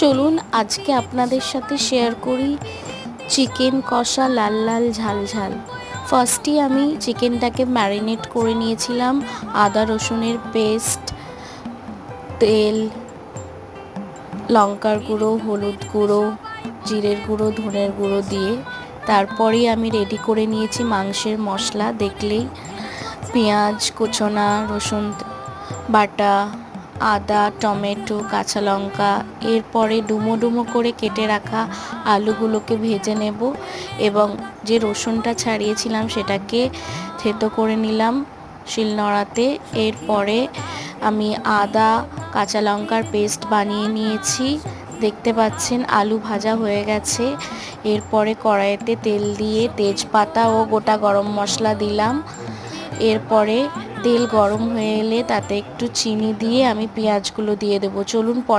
চলুন আজকে আপনাদের সাথে শেয়ার করি চিকেন কষা লাল লাল ঝাল ঝাল। ফার্স্টে আমি চিকেনটাকে ম্যারিনেট করে নিয়েছিলাম আদা রসুনের পেস্ট, তেল, লঙ্কার গুঁড়ো, হলুদ গুঁড়ো, জিরের গুঁড়ো, ধনের গুঁড়ো দিয়ে। তারপরেই আমি রেডি করে নিয়েছি মাংসের মশলা, দেখলেই পেঁয়াজ কুচোনা, রসুন বাটা, আদা, টমেটো, কাঁচা লঙ্কা। এরপরে ডুমো ডুমো করে কেটে রাখা আলুগুলোকে ভেজে নেব এবং যে রসুনটা ছাড়িয়েছিলাম সেটাকে থেতো করে নিলাম শিলনোড়াতে। এরপরে আমি আদা কাঁচা লঙ্কার পেস্ট বানিয়ে নিয়েছি। দেখতে পাচ্ছেন আলু ভাজা হয়ে গেছে। এরপরে কড়াইতে তেল দিয়ে তেজপাতা ও গোটা গরম মশলা দিলাম। এরপরে তেল গরম হয়ে এলে তাতে একটু চিনি দিয়ে আমি পেঁয়াজগুলো দিয়ে দেবো। চলুন